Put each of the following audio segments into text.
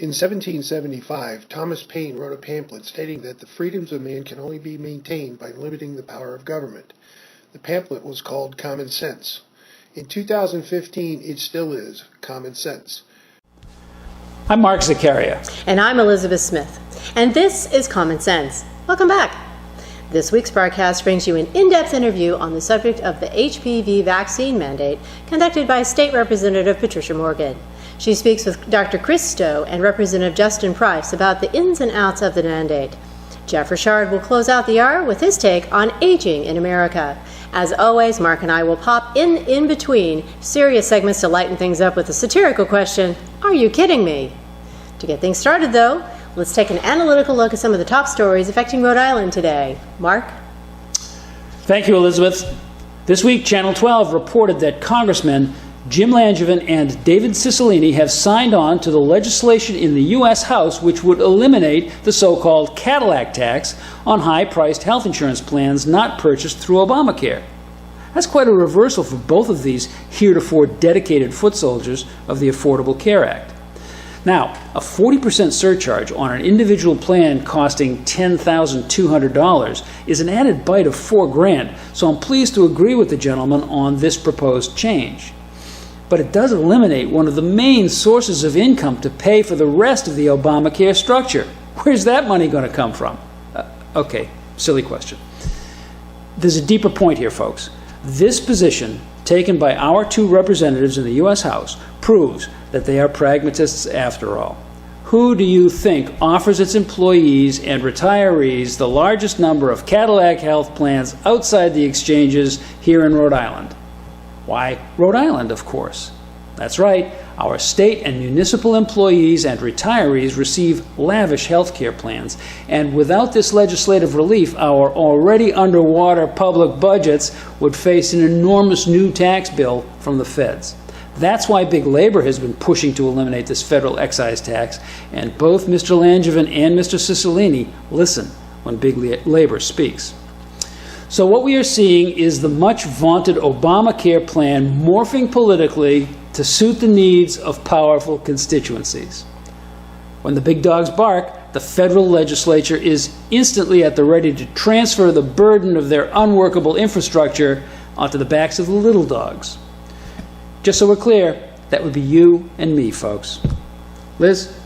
In 1775, Thomas Paine wrote a pamphlet stating that the freedoms of man can only be maintained by limiting the power of government. The pamphlet was called Common Sense. In 2015, it still is Common Sense. I'm Mark Zaccaria. And I'm Elizabeth Smith. And this is Common Sense. Welcome back. This week's broadcast brings you an in-depth interview on the subject of the HPV vaccine mandate conducted by State Representative Patricia Morgan. She speaks with Dr. Chris Stowe and Representative Justin Price about the ins and outs of the mandate. Jeff Richard will close out the hour with his take on aging in America. As always, Mark and I will pop in between serious segments to lighten things up with a satirical question, are you kidding me? To get things started, though, let's take an analytical look at some of the top stories affecting Rhode Island today. Mark? Thank you, Elizabeth. This week, Channel 12 reported that Congressmen Jim Langevin and David Cicilline have signed on to the legislation in the U.S. House which would eliminate the so-called Cadillac tax on high-priced health insurance plans not purchased through Obamacare. That's quite a reversal for both of these heretofore dedicated foot soldiers of the Affordable Care Act. Now, a 40% surcharge on an individual plan costing $10,200 is an added bite of $4,000, so I'm pleased to agree with the gentleman on this proposed change. But it does eliminate one of the main sources of income to pay for the rest of the Obamacare structure. Where's that money going to come from? Okay, silly question. There's a deeper point here, folks. This position, taken by our two representatives in the U.S. House, proves that they are pragmatists after all. Who do you think offers its employees and retirees the largest number of Cadillac health plans outside the exchanges here in Rhode Island? Why, Rhode Island, of course. That's right, our state and municipal employees and retirees receive lavish health care plans, and without this legislative relief, our already underwater public budgets would face an enormous new tax bill from the feds. That's why Big Labor has been pushing to eliminate this federal excise tax, and both Mr. Langevin and Mr. Cicilline listen when Big Labor speaks. So what we are seeing is the much vaunted Obamacare plan morphing politically to suit the needs of powerful constituencies. When the big dogs bark, the federal legislature is instantly at the ready to transfer the burden of their unworkable infrastructure onto the backs of the little dogs. Just so we're clear, that would be you and me, folks. Liz?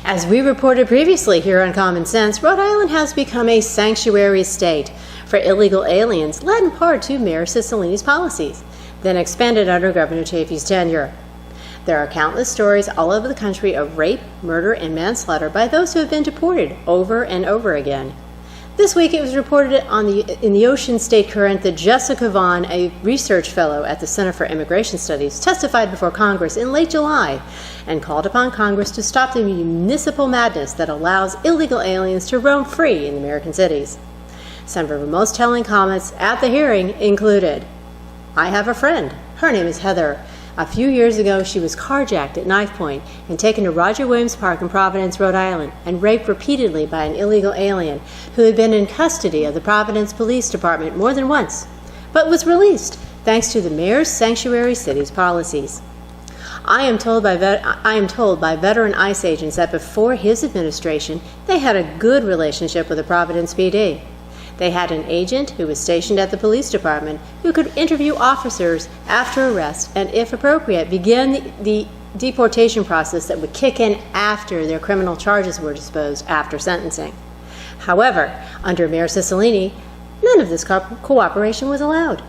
As we reported previously here on Common Sense, Rhode Island has become a sanctuary state for illegal aliens, led in part to Mayor Cicilline's policies, then expanded under Governor Chafee's tenure. There are countless stories all over the country of rape, murder, and manslaughter by those who have been deported over and over again. This week it was reported in the Ocean State Current that Jessica Vaughn, a research fellow at the Center for Immigration Studies, testified before Congress in late July and called upon Congress to stop the municipal madness that allows illegal aliens to roam free in American cities. Some of her most telling comments at the hearing included, "I have a friend. Her name is Heather. A few years ago, she was carjacked at knife point and taken to Roger Williams Park in Providence, Rhode Island, and raped repeatedly by an illegal alien who had been in custody of the Providence Police Department more than once, but was released thanks to the mayor's sanctuary city's policies. I am told by veteran ICE agents that before his administration, they had a good relationship with the Providence PD. They had an agent who was stationed at the police department who could interview officers after arrest and, if appropriate, begin the deportation process that would kick in after their criminal charges were disposed after sentencing. However, under Mayor Cicilline, none of this cooperation was allowed.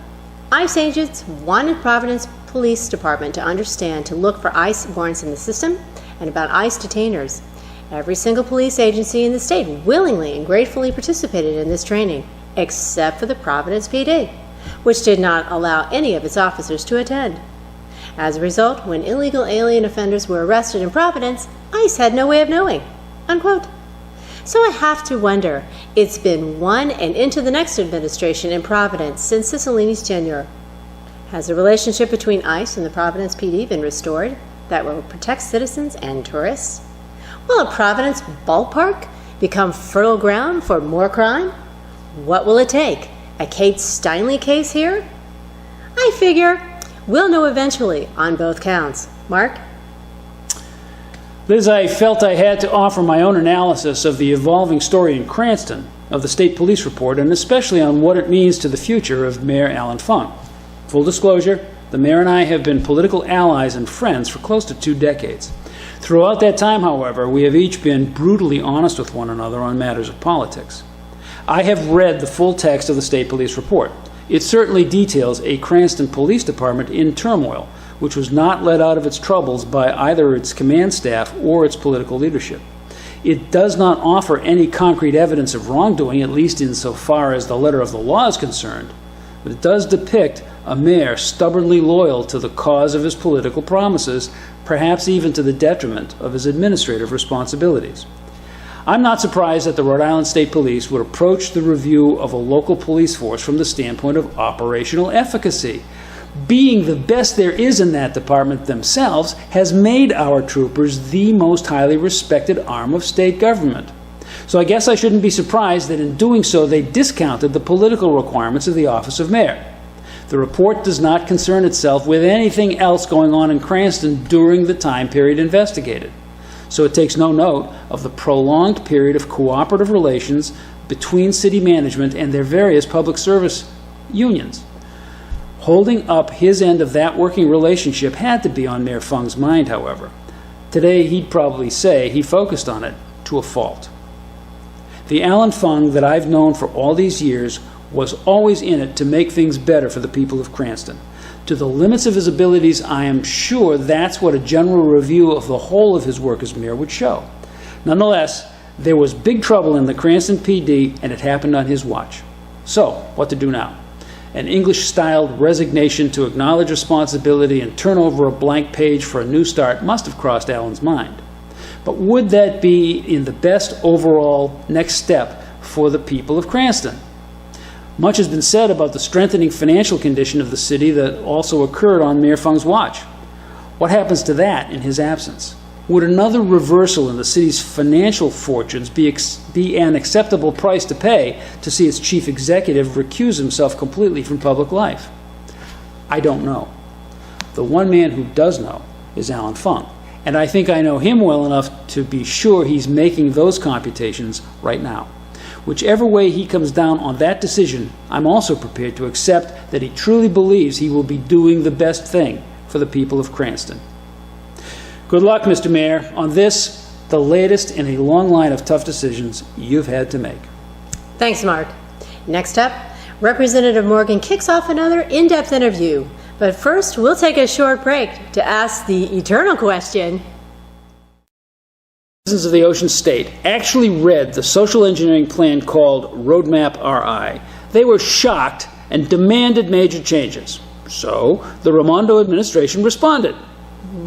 ICE agents wanted Providence Police Department to understand to look for ICE warrants in the system and about ICE detainers. Every single police agency in the state willingly and gratefully participated in this training, except for the Providence PD, which did not allow any of its officers to attend. As a result, when illegal alien offenders were arrested in Providence, ICE had no way of knowing." Unquote. So I have to wonder, it's been one and into the next administration in Providence since Cicilline's tenure. Has the relationship between ICE and the Providence PD been restored that will protect citizens and tourists? Will a Providence ballpark become fertile ground for more crime? What will it take? A Kate Steinle case here? I figure we'll know eventually on both counts. Mark? Liz, I felt I had to offer my own analysis of the evolving story in Cranston of the state police report, and especially on what it means to the future of Mayor Alan Fung. Full disclosure, the mayor and I have been political allies and friends for close to 2 decades. Throughout that time, however, we have each been brutally honest with one another on matters of politics. I have read the full text of the state police report. It certainly details a Cranston Police Department in turmoil, which was not let out of its troubles by either its command staff or its political leadership. It does not offer any concrete evidence of wrongdoing, at least insofar as the letter of the law is concerned, but it does depict a mayor stubbornly loyal to the cause of his political promises, perhaps even to the detriment of his administrative responsibilities. I'm not surprised that the Rhode Island State Police would approach the review of a local police force from the standpoint of operational efficacy. Being the best there is in that department themselves has made our troopers the most highly respected arm of state government. So I guess I shouldn't be surprised that in doing so they discounted the political requirements of the office of mayor. The report does not concern itself with anything else going on in Cranston during the time period investigated. So it takes no note of the prolonged period of cooperative relations between city management and their various public service unions. Holding up his end of that working relationship had to be on Mayor Fung's mind, however. Today, he'd probably say he focused on it to a fault. The Alan Fung that I've known for all these years was always in it to make things better for the people of Cranston. To the limits of his abilities, I am sure that's what a general review of the whole of his work as mayor would show. Nonetheless, there was big trouble in the Cranston PD, and it happened on his watch. So, what to do now? An English-styled resignation to acknowledge responsibility and turn over a blank page for a new start must have crossed Alan's mind. But would that be in the best overall next step for the people of Cranston? Much has been said about the strengthening financial condition of the city that also occurred on Mayor Fung's watch. What happens to that in his absence? Would another reversal in the city's financial fortunes be an acceptable price to pay to see its chief executive recuse himself completely from public life? I don't know. The one man who does know is Alan Fung, and I think I know him well enough to be sure he's making those computations right now. Whichever way he comes down on that decision, I'm also prepared to accept that he truly believes he will be doing the best thing for the people of Cranston. Good luck, Mr. Mayor, on this, the latest in a long line of tough decisions you've had to make. Thanks, Mark. Next up, Representative Morgan kicks off another in-depth interview. But first, we'll take a short break to ask the eternal question. Citizens of the Ocean State actually read the social engineering plan called Roadmap RI. They were shocked and demanded major changes. So, the Raimondo administration responded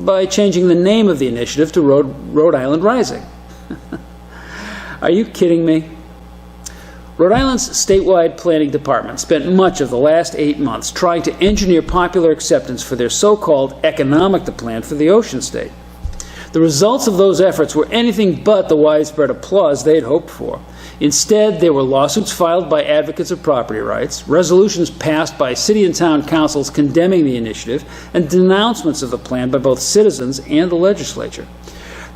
by changing the name of the initiative to Rhode Island Rising. Are you kidding me? Rhode Island's statewide planning department spent much of the last 8 months trying to engineer popular acceptance for their so-called economic plan for the Ocean State. The results of those efforts were anything but the widespread applause they'd hoped for. Instead, there were lawsuits filed by advocates of property rights, resolutions passed by city and town councils condemning the initiative, and denouncements of the plan by both citizens and the legislature.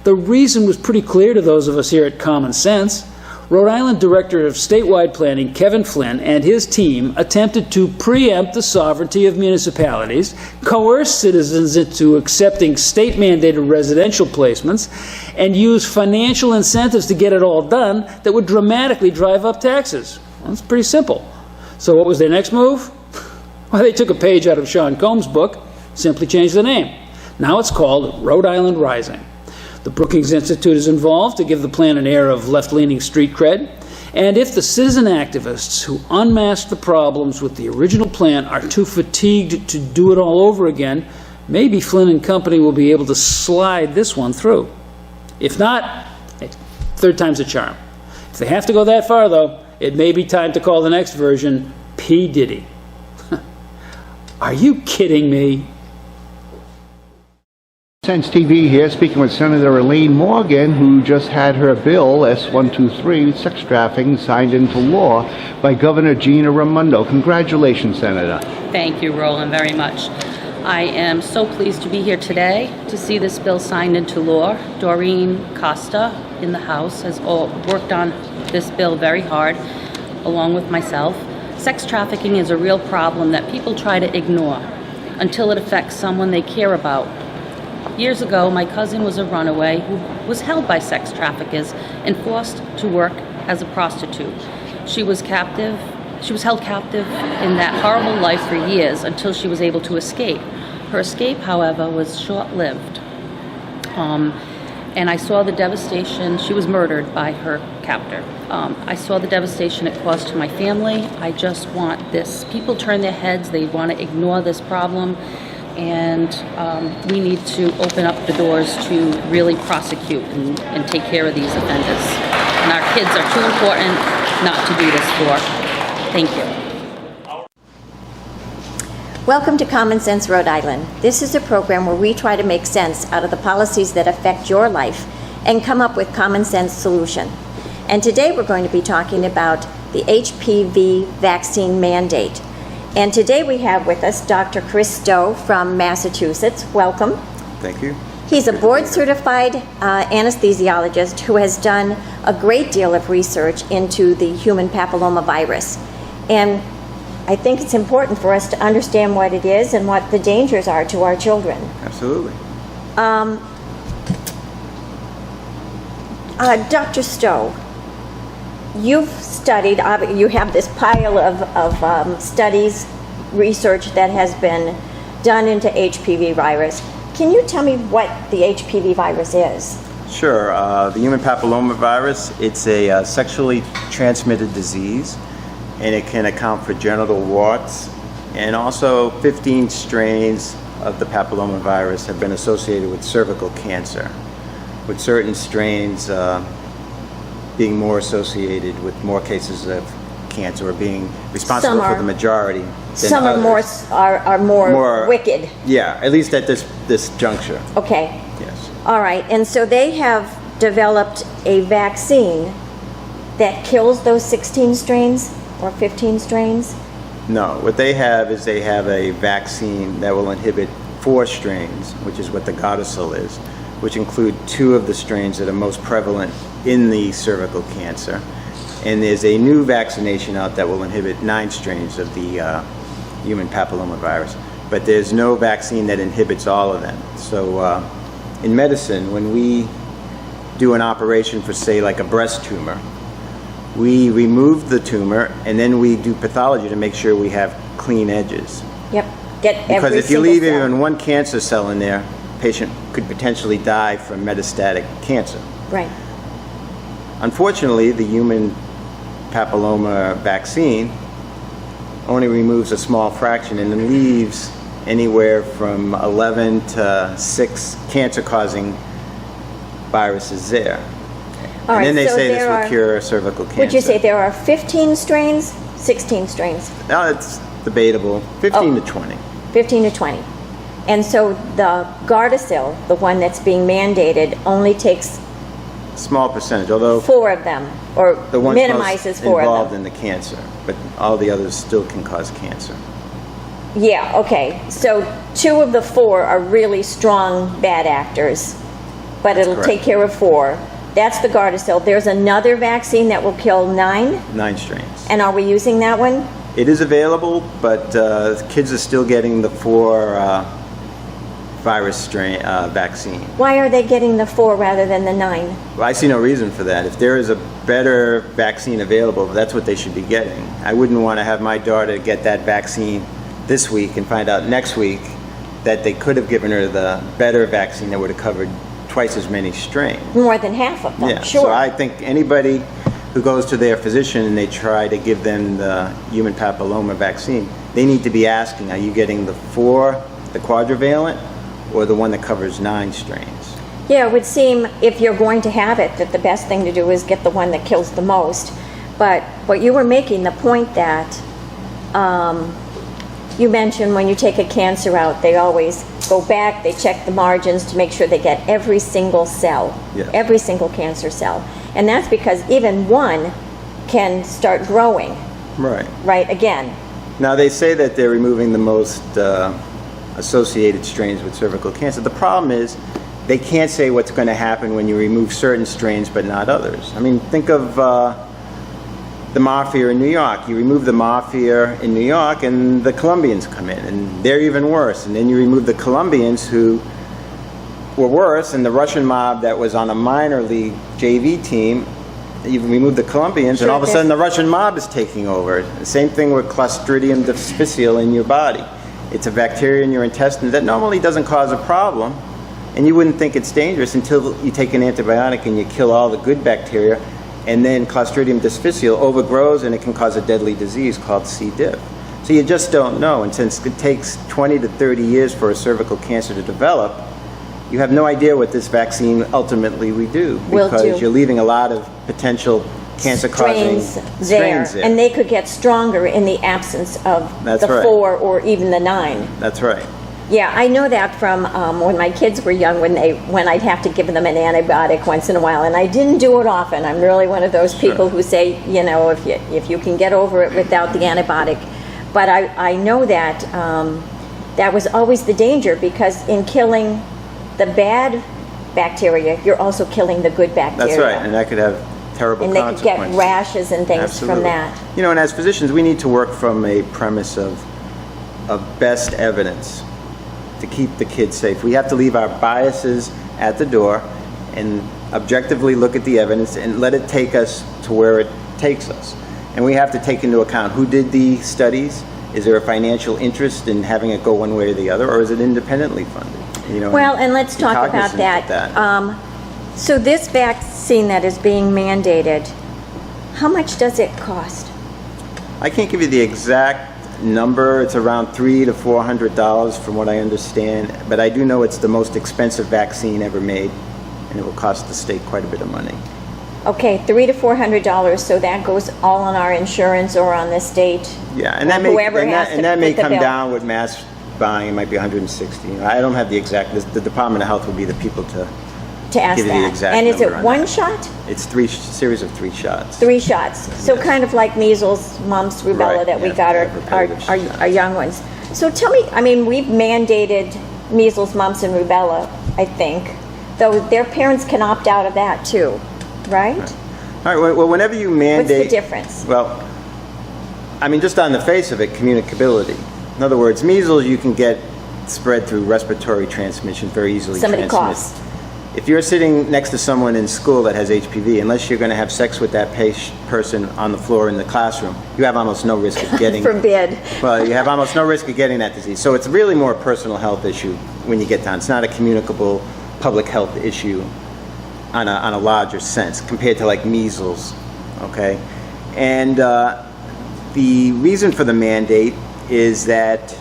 The reason was pretty clear to those of us here at Common Sense. Rhode Island Director of Statewide Planning Kevin Flynn and his team attempted to preempt the sovereignty of municipalities, coerce citizens into accepting state-mandated residential placements, and use financial incentives to get it all done that would dramatically drive up taxes. Well, it's pretty simple. So what was their next move? Well, they took a page out of Sean Combs' book, simply changed the name. Now it's called Rhode Island Rising. The Brookings Institute is involved to give the plan an air of left-leaning street cred. And if the citizen activists who unmasked the problems with the original plan are too fatigued to do it all over again, maybe Flynn and company will be able to slide this one through. If not, hey, third time's a charm. If they have to go that far, though, it may be time to call the next version P. Diddy. Are you kidding me? Sense TV here, speaking with Senator Elaine Morgan, who just had her bill, S-123, sex trafficking, signed into law by Governor Gina Raimondo. Congratulations, Senator. Thank you, Roland, very much. I am so pleased to be here today to see this bill signed into law. Doreen Costa in the House has worked on this bill very hard, along with myself. Sex trafficking is a real problem that people try to ignore until it affects someone they care about. Years ago, my cousin was a runaway who was held by sex traffickers and forced to work as a prostitute. She was held captive in that horrible life for years until she was able to escape. Her escape, however, was short-lived. And I saw the devastation. She was murdered by her captor. I saw the devastation it caused to my family. I just want this. People turn their heads. They want to ignore this problem. And we need to open up the doors to really prosecute and take care of these offenders. And our kids are too important not to do this for. Thank you. Welcome to Common Sense Rhode Island. This is a program where we try to make sense out of the policies that affect your life and come up with common sense solution. And today we're going to be talking about the HPV vaccine mandate. And today we have with us Dr. Chris Stowe from Massachusetts. Welcome. Thank you. He's a board-certified anesthesiologist who has done a great deal of research into the human papillomavirus. And I think it's important for us to understand what it is and what the dangers are to our children. Absolutely. Dr. Stowe, you've studied, you have this pile of studies, research that has been done into HPV virus. Can you tell me what the HPV virus is? Sure. The human papillomavirus, it's a sexually transmitted disease, and it can account for genital warts, and also 15 strains of the papillomavirus have been associated with cervical cancer, with certain strains being more associated with more cases of cancer or being responsible for the majority. Some are more wicked. Yeah, at least at this juncture. Okay. Yes. All right, and so they have developed a vaccine that kills those 16 strains or 15 strains? No, what they have is they have a vaccine that will inhibit 4 strains, which is what the Gardasil is, which include 2 of the strains that are most prevalent in the cervical cancer. And there's a new vaccination out that will inhibit 9 strains of the human papillomavirus. But there's no vaccine that inhibits all of them. So in medicine, when we do an operation for, say, like a breast tumor, we remove the tumor and then we do pathology to make sure we have clean edges. Yep. Get every Because if you leave cell. even one cancer cell in there, the patient could potentially die from metastatic cancer. Right. Unfortunately, the human papilloma vaccine only removes a small fraction and then leaves anywhere from 11 to 6 cancer-causing viruses there. All right, and then they so say this there will cure cervical cancer. Would you say there are 15 strains, 16 strains? No, it's debatable. 15 to 20. 15 to 20. And so the Gardasil, the one that's being mandated, only takes Small percentage, although 4 of them, or the ones minimizes most 4 involved of them. in the cancer, but all the others still can cause cancer. Yeah, okay. So 2 of the 4 are really strong bad actors, but it'll correct. take care of 4. That's the Gardasil. There's another vaccine that will kill 9. 9 strains. And are we using that one? It is available, but kids are still getting the 4 virus strain vaccine. Why are they getting the 4 rather than the 9? Well, I see no reason for that. If there is a better vaccine available, that's what they should be getting. I wouldn't want to have my daughter get that vaccine this week and find out next week that they could have given her the better vaccine that would have covered twice as many strains. More than half of them, Yeah, sure. so I think anybody who goes to their physician and they try to give them the human papilloma vaccine, they need to be asking, are you getting the 4, the quadrivalent, or the one that covers 9 strains? Yeah, it would seem, if you're going to have it, that the best thing to do is get the one that kills the most. But what you were making, the point that you mentioned when you take a cancer out, they always go back, they check the margins to make sure they get every single cell, Yes. every single cancer cell. And that's because even one can start growing, Right. right, again. Now they say that they're removing the most associated strains with cervical cancer. The problem is they can't say what's going to happen when you remove certain strains but not others. I mean, think of the mafia in New York. You remove the mafia in New York and the Colombians come in, and they're even worse. And then you remove the Colombians who were worse, and the Russian mob that was on a minor league JV team, you remove the Colombians, and all of a sudden the Russian mob is taking over. The same thing with Clostridium difficile in your body. It's a bacteria in your intestine that normally doesn't cause a problem, and you wouldn't think it's dangerous until you take an antibiotic and you kill all the good bacteria, and then Clostridium difficile overgrows and it can cause a deadly disease called C. diff. So you just don't know, and since it takes 20 to 30 years for a cervical cancer to develop, you have no idea what this vaccine ultimately will do, because you're leaving a lot of potential cancer-causing strains there. And they could get stronger in the absence of the 4 or even the 9. That's right. Yeah, I know that from when my kids were young, when I'd have to give them an antibiotic once in a while, and I didn't do it often. I'm really one of those people who say, you know, if you can get over it without the antibiotic. But I know that that was always the danger, because in killing the bad bacteria, you're also killing the good bacteria. That's right, and that could have terrible consequences. And they could get rashes and things from that. You know, and as physicians, we need to work from a premise of best evidence to keep the kids safe. We have to leave our biases at the door and objectively look at the evidence and let it take us to where it takes us. And we have to take into account who did the studies. Is there a financial interest in having it go one way or the other, or is it independently funded? You know, well, and let's talk about that. So this vaccine that is being mandated, how much does it cost? I can't give you the exact number. It's around $300 to $400 from what I understand, but I do know it's the most expensive vaccine ever made, and it will cost the state quite a bit of money. Okay, $300 to $400. So that goes all on our insurance or on the state. Yeah, and that may come down with mass buying. It might be $160. I don't have the exact. The Department of Health would be the people to ask give you that. the exact and is it number one that. shot? It's series of 3 shots. 3 shots. So kind of like measles, mumps, rubella that we got our young ones. So tell me, I mean, we've mandated measles, mumps, and rubella, I think, though their parents can opt out of that too, right? All right. Well, whenever you mandate, what's the difference? Well, I mean, just on the face of it, communicability. In other words, measles you can get spread through respiratory transmission very easily. Somebody coughs. If you're sitting next to someone in school that has HPV, unless you're going to have sex with that person on the floor in the classroom, you have almost no risk of getting. Forbid. Well, you have almost no risk of getting that disease. So it's really more a personal health issue when you get down. It's not a communicable public health issue on a larger sense compared to like measles, okay? And the reason for the mandate is that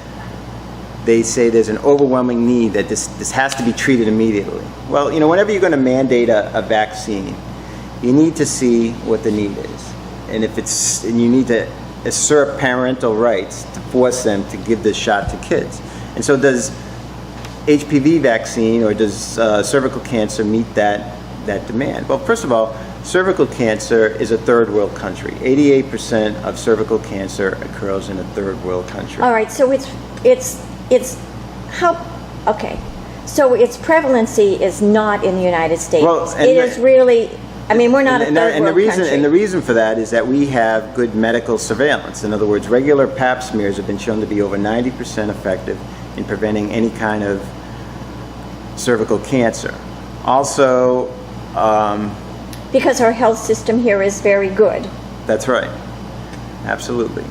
they say there's an overwhelming need that this has to be treated immediately. Well, you know, whenever you're going to mandate a vaccine, you need to see what the need is. And you need to assert parental rights to force them to give this shot to kids. And so does HPV vaccine or does cervical cancer meet that demand? Well, first of all, cervical cancer is a third world country. 88% of cervical cancer occurs in a third world country. All right, so so its prevalency is not in the United States. Well, it is really, I mean, we're not a third world country. And the reason for that is that we have good medical surveillance. In other words, regular pap smears have been shown to be over 90% effective in preventing any kind of cervical cancer. Also, because our health system here is very good. That's right. Absolutely.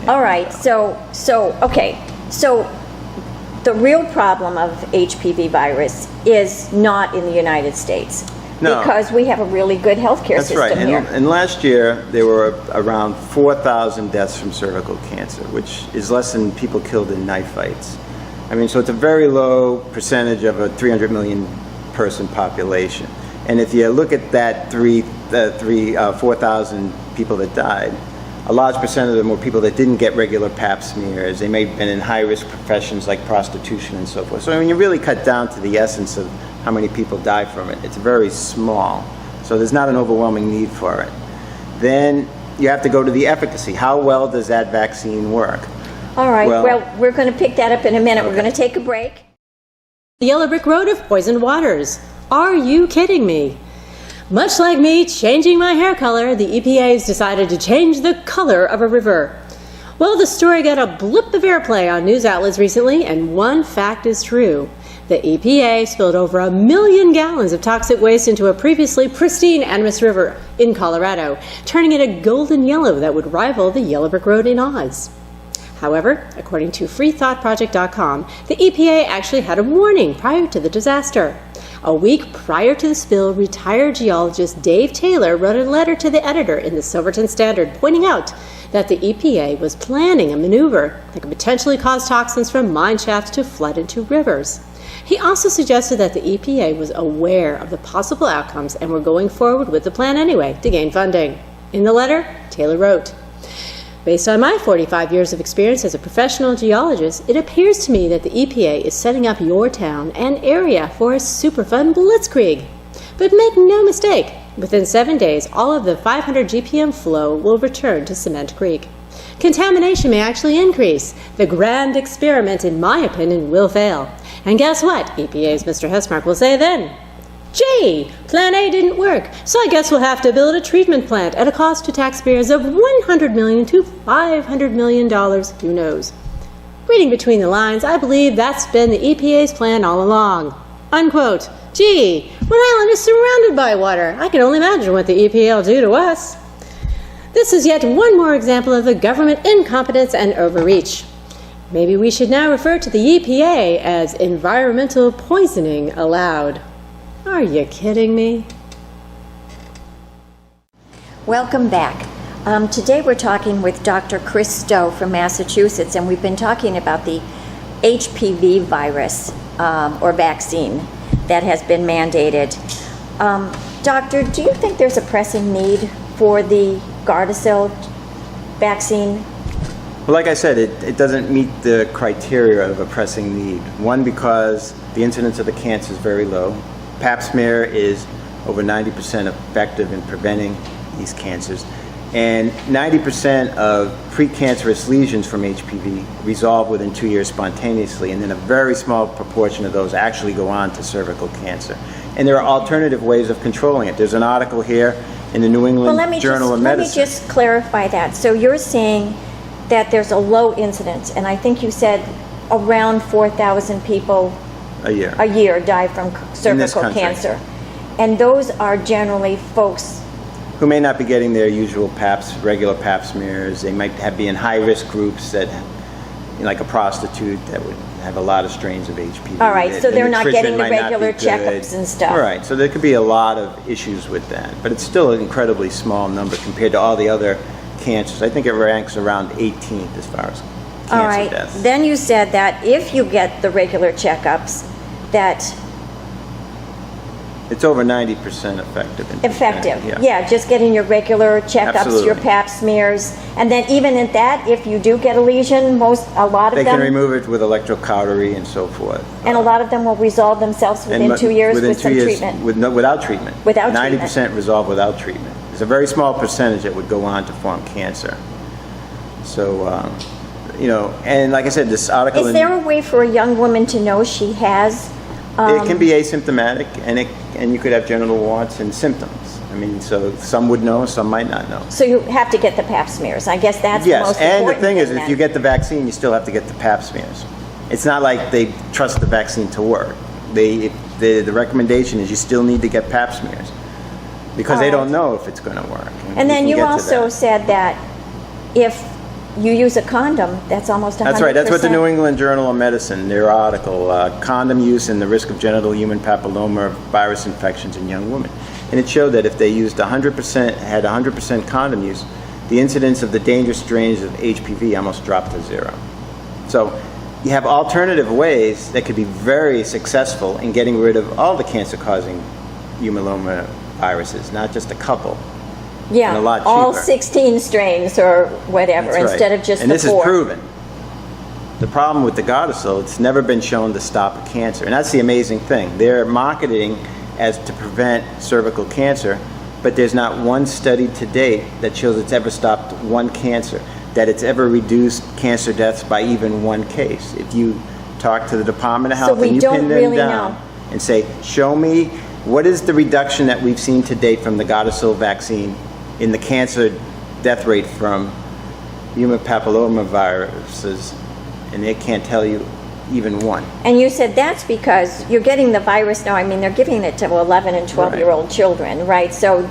All right. So the real problem of HPV virus is not in the United States. No. Because we have a really good healthcare system here. That's right. Here. And last year there were around 4,000 deaths from cervical cancer, which is less than people killed in knife fights. I mean, so it's a very low percentage of a 300 million person population. And if you look at that 4,000 people that died, a large percent of them were people that didn't get regular pap smears. They may have been in high-risk professions like prostitution and so forth. So when you really cut down to the essence of how many people die from it, it's very small. So there's not an overwhelming need for it. Then you have to go to the efficacy. How well does that vaccine work? All right, Well- well, we're going to pick that up in a minute. We're going to take a break. The yellow brick road of poisoned waters. Are you kidding me? Much like me changing my hair color, the EPA has decided to change the color of a river. Well, the story got a blip of airplay on news outlets recently, and one fact is true. The EPA spilled over 1 million gallons of toxic waste into a previously pristine Animas River in Colorado, turning it a golden yellow that would rival the yellow brick road in Oz. However, according to freethoughtproject.com, the EPA actually had a warning prior to the disaster. A week prior to the spill, retired geologist Dave Taylor wrote a letter to the editor in the Silverton Standard pointing out that the EPA was planning a maneuver that could potentially cause toxins from mine shafts to flood into rivers. He also suggested that the EPA was aware of the possible outcomes and were going forward with the plan anyway to gain funding. In the letter, Taylor wrote, "Based on my 45 years of experience as a professional geologist, it appears to me that the EPA is setting up your town and area for a Superfund blitzkrieg. But make no mistake, within 7 days, all of the 500 GPM flow will return to Cement Creek. Contamination may actually increase. The grand experiment, in my opinion, will fail. And guess what? EPA's Mr. Hessmark will say then? Gee, Plan A didn't work, so I guess we'll have to build a treatment plant at a cost to taxpayers of $100 million to $500 million, who knows. Reading between the lines, I believe that's been the EPA's plan all along." Unquote. Gee, Rhode Island is surrounded by water. I can only imagine what the EPA will do to us. This is yet one more example of the government incompetence and overreach. Maybe we should now refer to the EPA as environmental poisoning allowed. Are you kidding me? Welcome back. Today we're talking with Dr. Chris Stowe from Massachusetts, and we've been talking about the HPV virus or vaccine that has been mandated. Doctor, do you think there's a pressing need for the Gardasil vaccine? Well, like I said, it doesn't meet the criteria of a pressing need. One, because the incidence of the cancer is very low. Pap smear is over 90% effective in preventing these cancers. And 90% of precancerous lesions from HPV resolve within 2 years spontaneously, and then a very small proportion of those actually go on to cervical cancer. And there are alternative ways of controlling it. There's an article here in the New England Journal of Medicine. Let me just clarify that. So you're saying that there's a low incidence, and I think you said around 4,000 people a year die from cervical cancer. And those are generally folks who may not be getting their usual regular pap smears. They might be in high-risk groups that, like a prostitute that would have a lot of strains of HPV. All right, so they're not getting the might not regular be good. checkups and stuff. All right, so there could be a lot of issues with that, but it's still an incredibly small number compared to all the other cancers. I think it ranks around 18th as far as cancer All right, deaths. then you said that if you get the regular checkups, that It's over 90% effective. Yeah, just getting your regular checkups, Absolutely. your pap smears, and then even at that, if you do get a lesion, a lot of They them, can remove it with electrocautery and so forth. and a lot of them will resolve themselves within 2 years within with 2 some years, treatment. Without treatment. Without 90% resolve without treatment. There's a very small percentage that would go on to form cancer. So, and like I said, this article... Is there a way for a young woman to know she has? It can be asymptomatic, and you could have genital warts and symptoms. I mean, so some would know, some might not know. So you have to get the pap smears. I guess that's the most Yes, and important the thing is, then. if you get the vaccine, you still have to get the pap smears. It's not like they trust the vaccine to work. The recommendation is you still need to get pap smears because they don't know if it's going to work. And then we can you get to also that. said that if you use a condom, that's almost 100%. That's right. That's what the New England Journal of Medicine, their article, condom use and the risk of genital human papilloma virus infections in young women. And it showed that if they used 100% condom use, the incidence of the dangerous strains of HPV almost dropped to zero. So you have alternative ways that could be very successful in getting rid of all the cancer-causing human viruses, not just a couple. Yeah, and a lot all cheaper. 16 strains or whatever, That's right. instead of just and the this 4. is proven. The problem with the Gardasil, it's never been shown to stop a cancer. And that's the amazing thing. They're marketing as to prevent cervical cancer, but there's not one study to date that shows it's ever stopped one cancer. that it's ever reduced cancer deaths by even one case. If you talk to the Department of Health we and you don't pin them really down know. and say, show me what is the reduction that we've seen to date from the Gardasil vaccine in the cancer death rate from human papillomaviruses, and they can't tell you even one. And you said that's because you're getting the virus now. I mean, they're giving it to 11 and 12-year-old children, right? So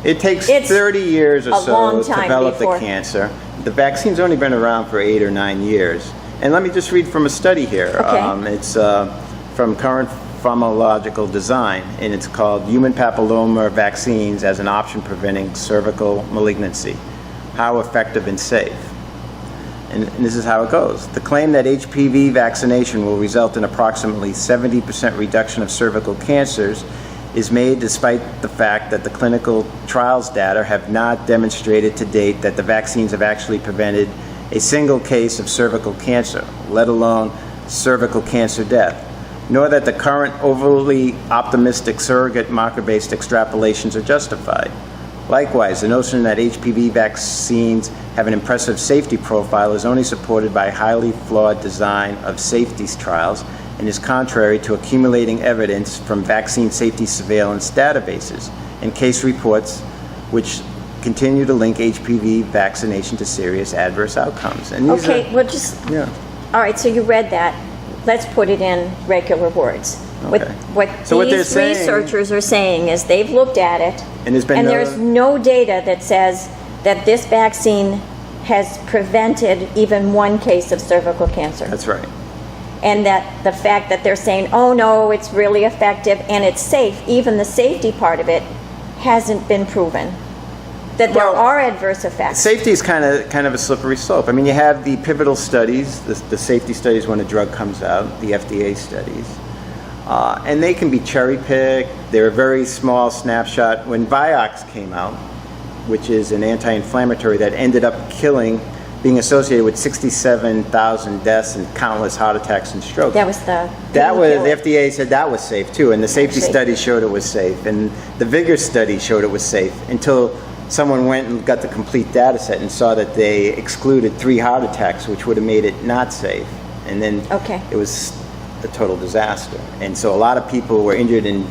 it takes it's 30 years or a long so to time develop before the cancer. The vaccine's only been around for 8 or 9 years. And let me just read from a study here. Okay. It's from Current Pharmacological Design, and it's called Human Papilloma Vaccines as an Option Preventing Cervical Malignancy. How effective and safe? And this is how it goes. The claim that HPV vaccination will result in approximately 70% reduction of cervical cancers is made despite the fact that the clinical trials data have not demonstrated to date that the vaccines have actually prevented a single case of cervical cancer, let alone cervical cancer death, nor that the current overly optimistic surrogate marker-based extrapolations are justified. Likewise, the notion that HPV vaccines have an impressive safety profile is only supported by highly flawed design of safety trials and is contrary to accumulating evidence from vaccine safety surveillance databases and case reports which continue to link HPV vaccination to serious adverse outcomes. And these all right, so you read that. Let's put it in regular words. Okay. What these researchers are saying is they've looked at it, and there's no data that says that this vaccine has prevented even one case of cervical cancer. That's right. And that the fact that they're saying, oh no, it's really effective and it's safe, even the safety part of it hasn't been proven. That there are adverse effects. Safety is kind of a slippery slope. I mean, you have the pivotal studies, the safety studies when a drug comes out, the FDA studies, and they can be cherry-picked. They're a very small snapshot. When Vioxx came out, which is an anti-inflammatory that ended up being associated with 67,000 deaths and countless heart attacks and strokes. The FDA said that was safe too, and the safety study showed it was safe, and the Vigor study showed it was safe until someone went and got the complete data set and saw that they excluded 3 heart attacks, which would have made it not safe. And then it was a total disaster. And so a lot of people were injured and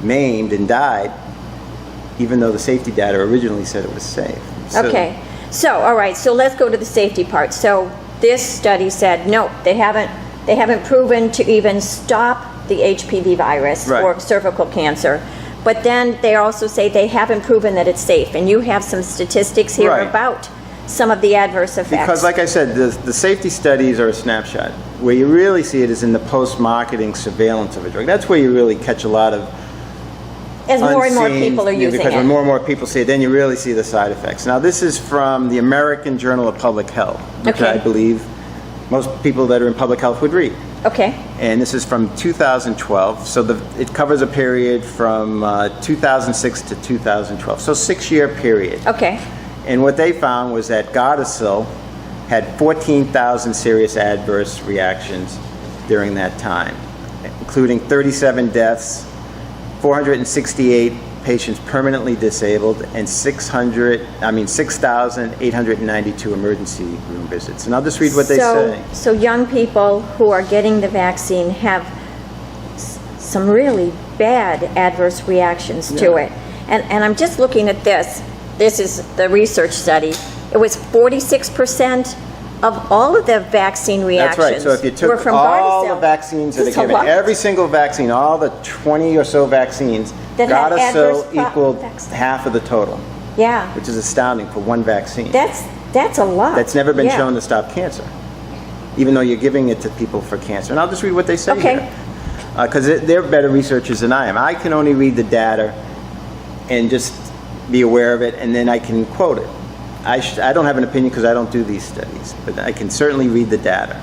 maimed and died, even though the safety data originally said it was safe. So, all right, so let's go to the safety part. So this study said, no, they haven't proven to even stop the HPV virus or cervical cancer. But then they also say they haven't proven that it's safe. And you have some statistics here about some of the adverse effects. Because like I said, the safety studies are a snapshot. Where you really see it is in the post-marketing surveillance of a drug. That's where you really catch a lot of as more and more people are using it. Because when more and more people see it, then you really see the side effects. Now this is from the American Journal of Public Health, which I believe most people that are in public health would read. Okay. And this is from 2012, so it covers a period from 2006 to 2012, so 6-year period. Okay. And what they found was that Gardasil had 14,000 serious adverse reactions during that time, including 37 deaths, 468 patients permanently disabled, and 6,892 emergency room visits. And I'll just read what they say. So young people who are getting the vaccine have some really bad adverse reactions to it. And I'm just looking at this. This is the research study. It was 46% of all of the vaccine reactions. That's right. So if you took all the vaccines that are given, every single vaccine, all the 20 or so vaccines, Gardasil equaled half of the total. Yeah. Which is astounding for one vaccine. That's a lot. That's never been shown to stop cancer, even though you're giving it to people for cancer. And I'll just read what they say here. Because they're better researchers than I am. I can only read the data and just be aware of it, and then I can quote it. I don't have an opinion because I don't do these studies, but I can certainly read the data.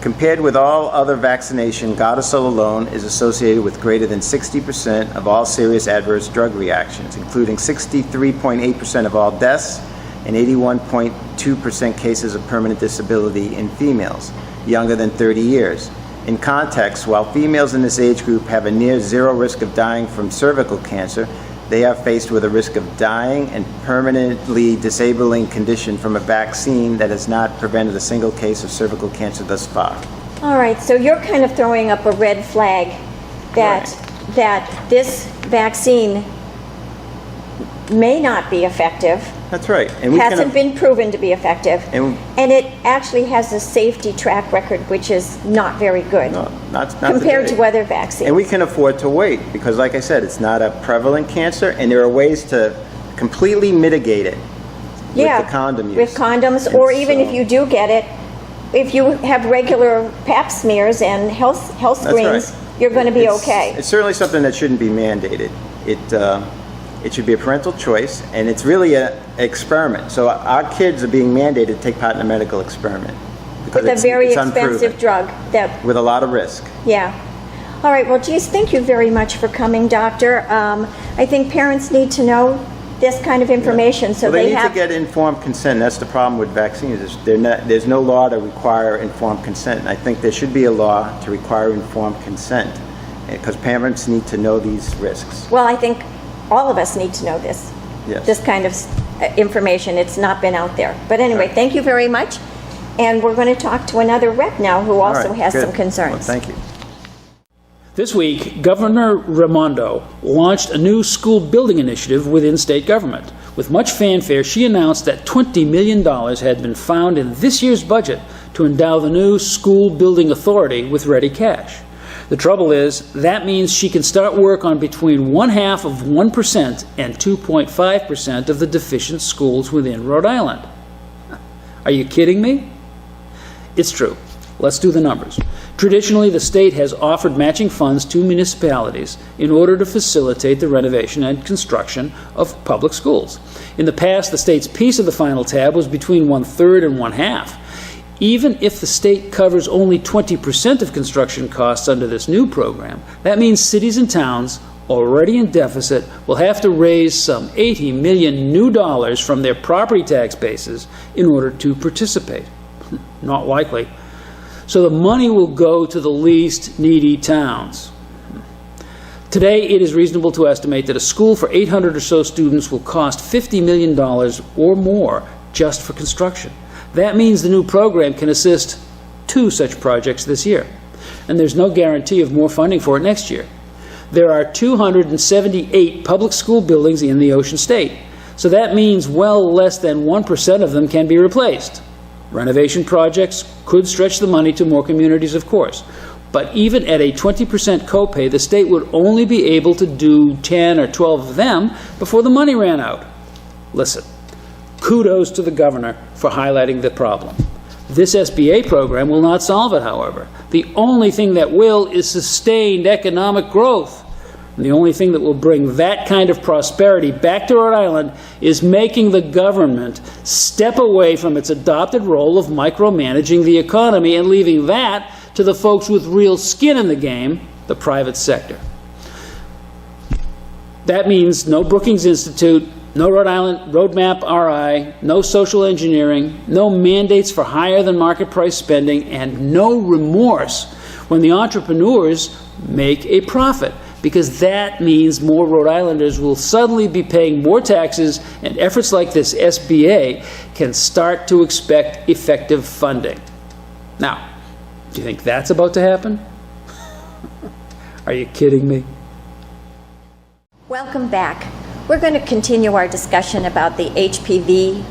Compared with all other vaccination, Gardasil alone is associated with greater than 60% of all serious adverse drug reactions, including 63.8% of all deaths and 81.2% cases of permanent disability in females younger than 30 years. In context, while females in this age group have a near zero risk of dying from cervical cancer, they are faced with a risk of dying and permanently disabling condition from a vaccine that has not prevented a single case of cervical cancer thus far. All right, so you're kind of throwing up a red flag that this vaccine may not be effective. That's right. And Hasn't been proven to be effective. And it actually has a safety track record which is not very good not compared today. to other vaccines. And we can afford to wait because, like I said, it's not a prevalent cancer, and there are ways to completely mitigate it with the condom use. With condoms, And or even so- if you do get it, if you have regular pap smears and health That's screens, right. you're going to be It's- okay. It's certainly something that shouldn't be mandated. It should be a parental choice, and it's really an experiment. So our kids are being mandated to take part in a medical experiment. Because With a very it's expensive unproven, drug that, with a lot of risk. yeah. All right, well, geez, thank you very much for coming, Doctor. I think parents need to know this kind of information so Well, they need have... to get informed consent. That's the problem with vaccines. There's no law to require informed consent. And I think there should be a law to require informed consent because parents need to know these risks. Well, I think all of us need to know this. Yes. This kind of information. It's not been out there. But anyway, Right. thank you very much. And we're going to talk to another rep now who All also right, has good. some concerns. Well, thank you. This week, Governor Raimondo launched a new school building initiative within state government. With much fanfare, she announced that $20 million had been found in this year's budget to endow the new school building authority with ready cash. The trouble is, that means she can start work on between 0.5% and 2.5% of the deficient schools within Rhode Island. Are you kidding me? It's true. Let's do the numbers. Traditionally, the state has offered matching funds to municipalities in order to facilitate the renovation and construction of public schools. In the past, the state's piece of the final tab was between 1/3 and 1/2. Even if the state covers only 20% of construction costs under this new program, that means cities and towns already in deficit will have to raise some $80 million new dollars from their property tax bases in order to participate. Not likely. So the money will go to the least needy towns. Today, it is reasonable to estimate that a school for 800 or so students will cost $50 million or more just for construction. That means the new program can assist 2 such projects this year, and there's no guarantee of more funding for it next year. There are 278 public school buildings in the Ocean State, so that means well less than 1% of them can be replaced. Renovation projects could stretch the money to more communities, of course, but even at a 20% copay, the state would only be able to do 10 or 12 of them before the money ran out. Listen. Kudos to the governor for highlighting the problem. This SBA program will not solve it, however. The only thing that will is sustained economic growth. And the only thing that will bring that kind of prosperity back to Rhode Island is making the government step away from its adopted role of micromanaging the economy and leaving that to the folks with real skin in the game, the private sector. That means no Brookings Institute, no Rhode Island Roadmap RI, no social engineering, no mandates for higher than market price spending, and no remorse when the entrepreneurs make a profit, because that means more Rhode Islanders will suddenly be paying more taxes, and efforts like this SBA can start to expect effective funding. Now, do you think that's about to happen? Are you kidding me? Welcome back. We're going to continue our discussion about the HPV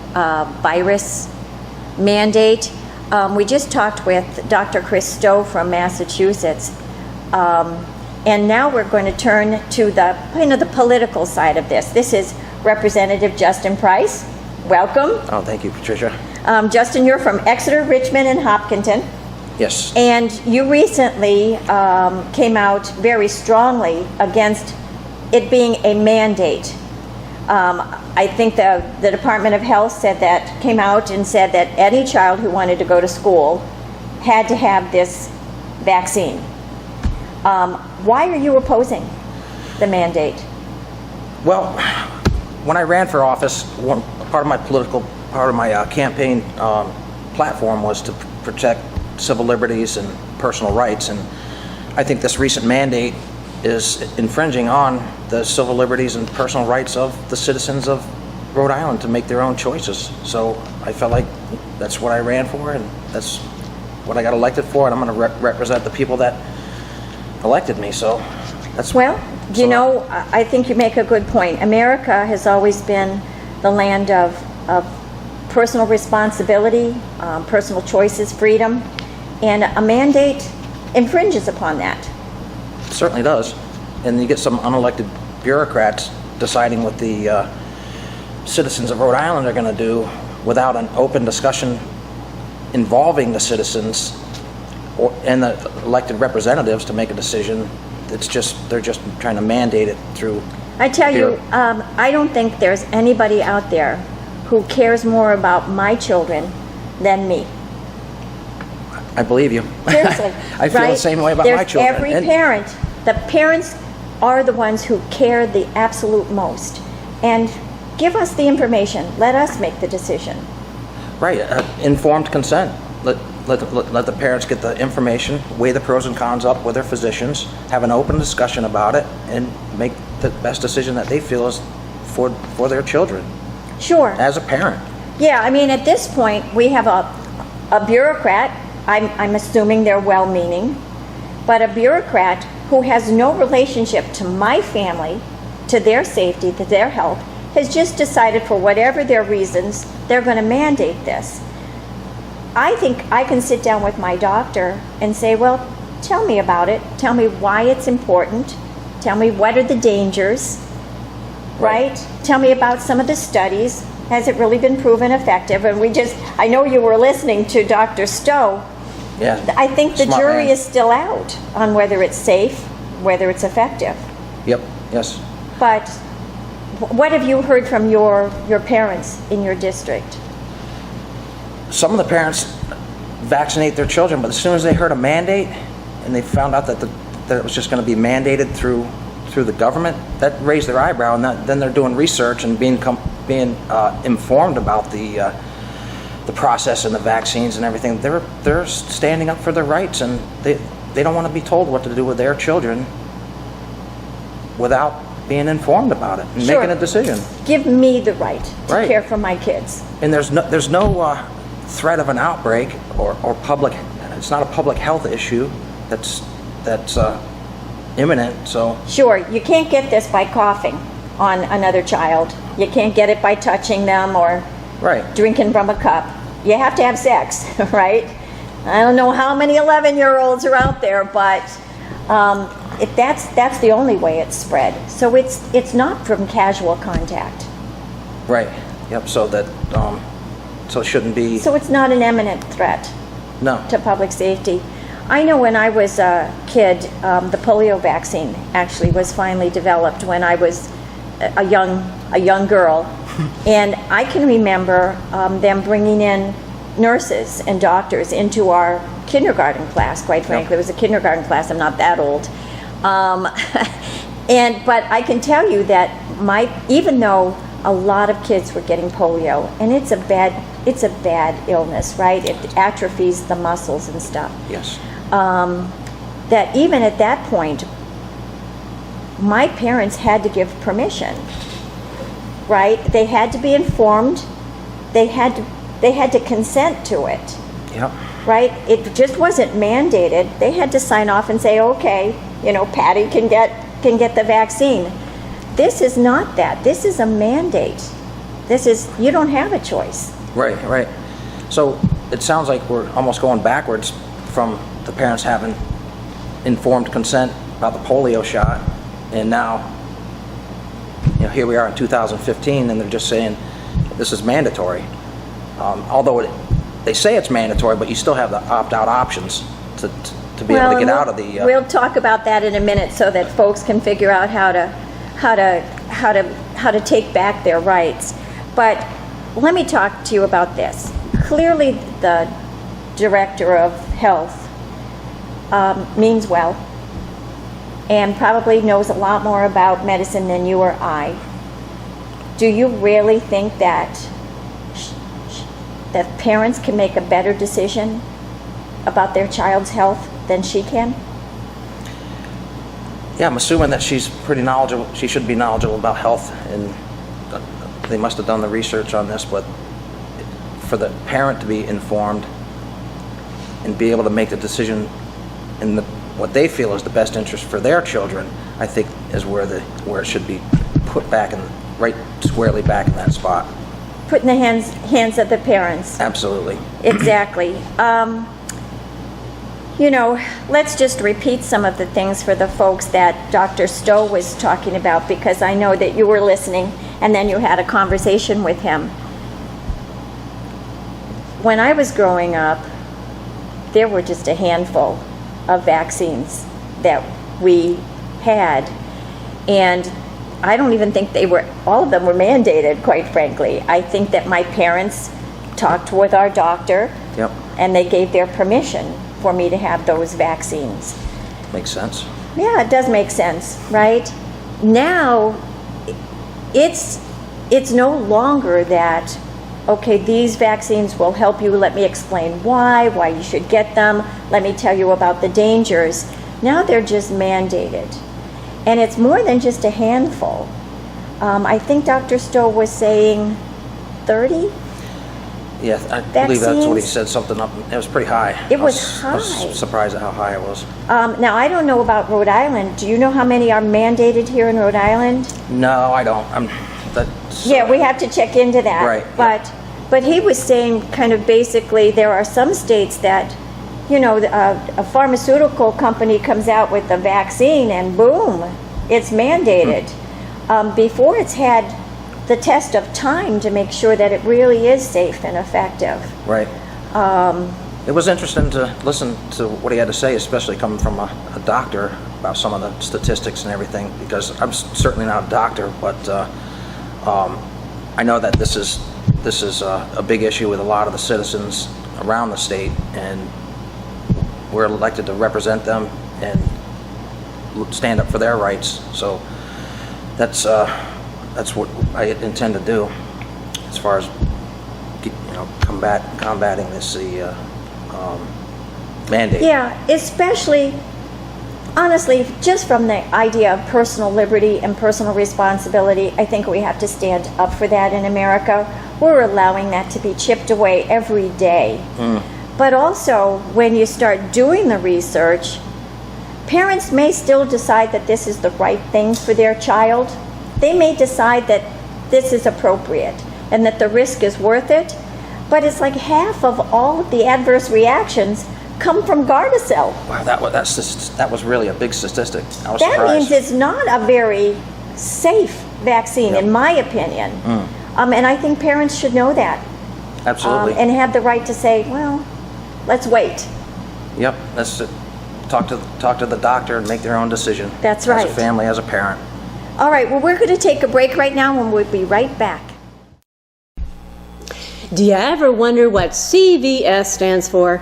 virus mandate. We just talked with Dr. Chris Stowe from Massachusetts, and now we're going to turn to the political side of this. This is Representative Justin Price. Welcome. Oh, thank you, Patricia. Justin, you're from Exeter, Richmond, and Hopkinton. Yes. And you recently came out very strongly against it being a mandate. I think the Department of Health came out and said that any child who wanted to go to school had to have this vaccine. Why are you opposing the mandate? Well, when I ran for office, part of my campaign platform was to protect civil liberties and personal rights, and I think this recent mandate is infringing on the civil liberties and personal rights of the citizens of Rhode Island to make their own choices. So I felt like that's what I ran for, and that's what I got elected for, and I'm going to represent the people that elected me. So that's Well, you know, I think you make a good point. America has always been the land of personal responsibility, personal choices, freedom, and a mandate infringes upon that. It certainly does. And you get some unelected bureaucrats deciding what the citizens of Rhode Island are going to do without an open discussion involving the citizens and the elected representatives to make a decision. It's just, they're just trying to mandate it through. I tell you, I don't think there's anybody out there who cares more about my children than me. I believe you. Seriously. I feel right? the same way about There's my children. Every And- parent, the parents are the ones who care the absolute most. And give us the information. Let us make the decision. Right, informed consent. Let the parents get the information, weigh the pros and cons up with their physicians, have an open discussion about it, and make the best decision that they feel is for their children Sure. as a parent. Yeah, I mean, at this point, we have a bureaucrat, I'm assuming they're well-meaning, but a bureaucrat who has no relationship to my family, to their safety, to their health, has just decided for whatever their reasons, they're going to mandate this. I think I can sit down with my doctor and say, well, tell me about it. Tell me why it's important. Tell me what are the dangers, right? Tell me about some of the studies. Has it really been proven effective? And I know you were listening to Dr. Stowe. Yeah. I think the Smart jury man. is still out on whether it's safe, whether it's effective. Yep, yes. But what have you heard from your parents in your district? Some of the parents vaccinate their children, but as soon as they heard a mandate and they found out that it was just going to be mandated through the government, that raised their eyebrow, and then they're doing research and being informed about the process and the vaccines and everything. They're standing up for their rights, and they don't want to be told what to do with their children without being informed about it and Sure. making a decision. Give me the right to Right. care for my kids. And there's no threat of an outbreak or public. It's not a public health issue that's imminent. So Sure, you can't get this by coughing on another child. You can't get it by touching them or right. drinking from a cup. You have to have sex, right? I don't know how many 11-year-olds are out there, but that's the only way it's spread. So it's not from casual contact. Right. Yep. So that so it shouldn't be. So it's not an imminent threat No. to public safety. I know when I was a kid, the polio vaccine actually was finally developed when I was a young girl, and I can remember them bringing in nurses and doctors into our kindergarten class. Quite frankly, it was a kindergarten class. I'm not that old, but I can tell you that even though a lot of kids were getting polio, and it's a bad illness, right? It atrophies the muscles and stuff. Yes. That even at that point, my parents had to give permission, right? They had to be informed. They had to consent to it, Yep. right? It just wasn't mandated. They had to sign off and say, okay, Patty can get the vaccine. This is not that. This is a mandate. You don't have a choice. Right. Right. So it sounds like we're almost going backwards from the parents having informed consent about the polio shot, and now, here we are in 2015, and they're just saying this is mandatory. Although they say it's mandatory, but you still have the opt-out options to be able to get out of the. We'll talk about that in a minute, so that folks can figure out how to take back their rights. But let me talk to you about this. Clearly, the director of health means well, and probably knows a lot more about medicine than you or I. Do you really think that parents can make a better decision about their child's health than she can? Yeah, I'm assuming that she's pretty knowledgeable. She should be knowledgeable about health, and they must have done the research on this, but for the parent to be informed and be able to make the decision in what they feel is the best interest for their children, I think is where it should be put back right squarely back in that spot. Put in the hands of the parents. Absolutely. Exactly. Let's just repeat some of the things for the folks that Dr. Stowe was talking about, because I know that you were listening and then you had a conversation with him. When I was growing up, there were just a handful of vaccines that we had, and I don't even think all of them were mandated, quite frankly. I think that my parents talked with our doctor, Yep. and they gave their permission for me to have those vaccines. Makes sense. Yeah, it does make sense, right? Now, it's no longer that, okay, these vaccines will help you, let me explain why you should get them, let me tell you about the dangers. Now they're just mandated. And it's more than just a handful. I think Dr. Stowe was saying 30? Yeah, I believe that's what he said, something up. It was pretty high. It was high. I was surprised at how high it was. Now, I don't know about Rhode Island. Do you know how many are mandated here in Rhode Island? No, I don't. Yeah, we have to check into that. Right. But he was saying kind of basically there are some states that, a pharmaceutical company comes out with a vaccine and boom, it's mandated. Before it's had the test of time to make sure that it really is safe and effective. Right. It was interesting to listen to what he had to say, especially coming from a doctor, about some of the statistics and everything, because I'm certainly not a doctor, but I know that this is a big issue with a lot of the citizens around the state, and we're elected to represent them and stand up for their rights. So that's what I intend to do as far as combating this mandate. Yeah, especially, honestly, just from the idea of personal liberty and personal responsibility, I think we have to stand up for that in America. We're allowing that to be chipped away every day. But also, when you start doing the research, parents may still decide that this is the right thing for their child. They may decide that this is appropriate and that the risk is worth it, but it's like half of all of the adverse reactions come from Gardasil. Wow, that was really a big statistic. I was That surprised. means it's not a very safe vaccine, in my opinion. And I think parents should know that. Absolutely. And have the right to say, well, let's wait. Yep, that's it. Talk to the doctor and make their own decision. That's right. As a family, as a parent. All right, well, we're going to take a break right now, and we'll be right back. Do you ever wonder what CVS stands for?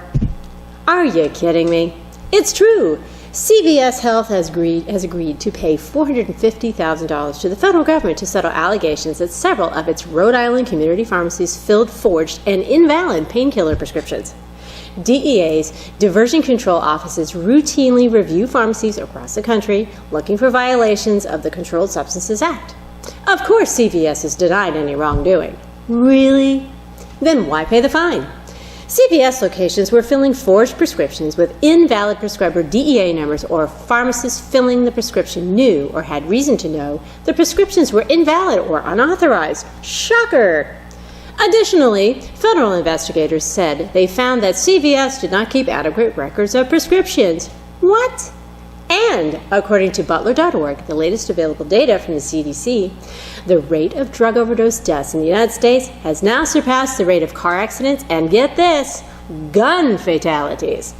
Are you kidding me? It's true. CVS Health has agreed to pay $450,000 to the federal government to settle allegations that several of its Rhode Island community pharmacies filled forged and invalid painkiller prescriptions. DEA's diversion control offices routinely review pharmacies across the country looking for violations of the Controlled Substances Act. Of course, CVS is denied any wrongdoing. Really? Then why pay the fine? CVS locations were filling forged prescriptions with invalid prescriber DEA numbers, or pharmacists filling the prescription knew or had reason to know the prescriptions were invalid or unauthorized. Shocker! Additionally, federal investigators said they found that CVS did not keep adequate records of prescriptions. What? And, according to Butler.org, the latest available data from the CDC, the rate of drug overdose deaths in the United States has now surpassed the rate of car accidents and, get this, gun fatalities.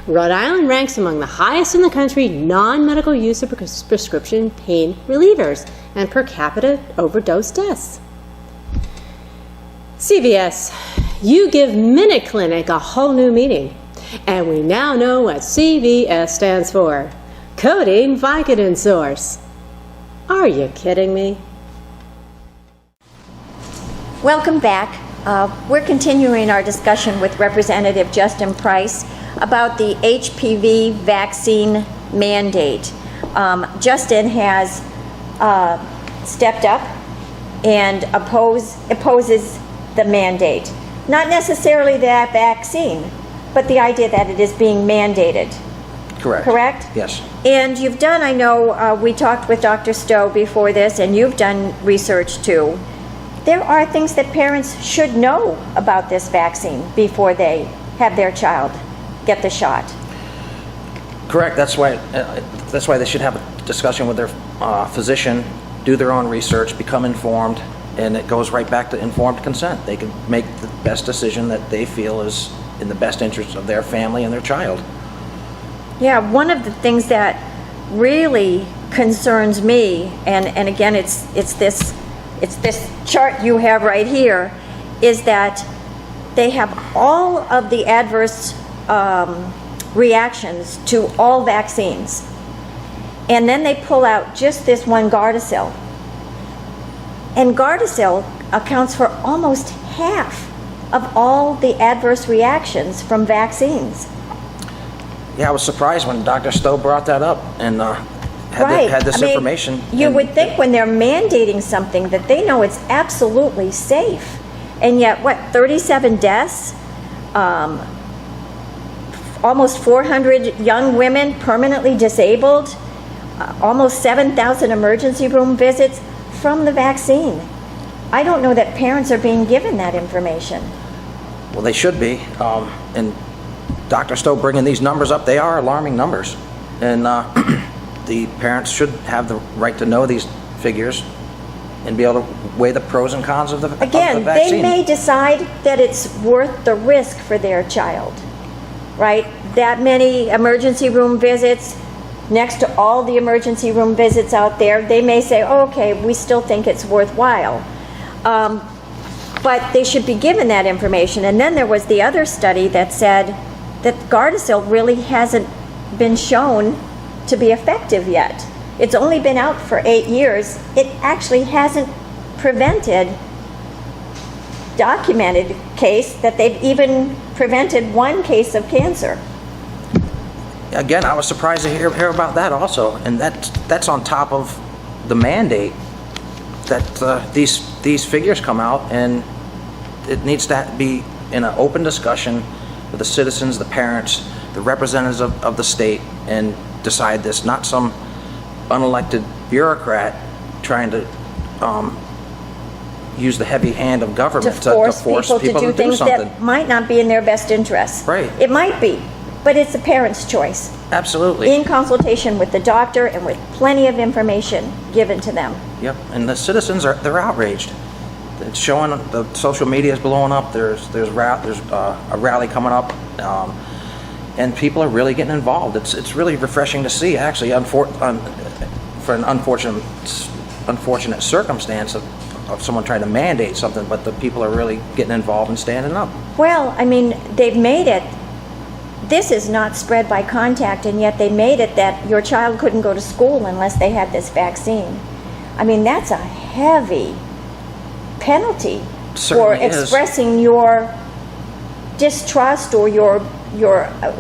Rhode Island ranks among the highest in the country non-medical use of prescription pain relievers and per capita overdose deaths. CVS, you give Minute Clinic a whole new meaning. And we now know what CVS stands for. Coding Vicodin Source. Are you kidding me? Welcome back. We're continuing our discussion with Representative Justin Price about the HPV vaccine mandate. Justin has stepped up and opposes the mandate. Not necessarily that vaccine, but the idea that it is being mandated. Correct. Correct? Yes. And you've done, I know, we talked with Dr. Stowe before this, and you've done research too. There are things that parents should know about this vaccine before they have their child get the shot. Correct. That's why they should have a discussion with their physician, do their own research, become informed, and it goes right back to informed consent. They can make the best decision that they feel is in the best interest of their family and their child. Yeah, one of the things that really concerns me, and again, it's this chart you have right here, is that they have all of the adverse reactions to all vaccines, and then they pull out just this one Gardasil, and Gardasil accounts for almost half of all the adverse reactions from vaccines. Yeah, I was surprised when Dr. Stowe brought that up and had this information. You would think when they're mandating something that they know it's absolutely safe. And yet, 37 deaths, almost 400 young women permanently disabled, almost 7,000 emergency room visits from the vaccine. I don't know that parents are being given that information. Well, they should be. And Dr. Stowe bringing these numbers up, they are alarming numbers. And the parents should have the right to know these figures and be able to weigh the pros and cons of the vaccine. They may decide that it's worth the risk for their child, right? That many emergency room visits, next to all the emergency room visits out there, they may say, oh, okay, we still think it's worthwhile. But they should be given that information. And then there was the other study that said that Gardasil really hasn't been shown to be effective yet. It's only been out for 8 years. It actually hasn't prevented, documented case that they've even prevented one case of cancer. Again, I was surprised to hear about that also, and that's on top of the mandate that these figures come out, and it needs to be in an open discussion with the citizens, the parents, the representatives of the state, and decide this, not some unelected bureaucrat trying to use the heavy hand of government to force people to do things something that might not be in their best interest. Right. It might be, but it's a parent's choice. Absolutely. In consultation with the doctor and with plenty of information given to them. Yep, and the citizens they're outraged. It's showing, the social media is blowing up. There's a rally coming up, and people are really getting involved. It's really refreshing to see, actually, for an unfortunate circumstance of someone trying to mandate something, but the people are really getting involved and standing up. Well, I mean, they've made it. This is not spread by contact, and yet they made it that your child couldn't go to school unless they had this vaccine. I mean, that's a heavy penalty for expressing your distrust or your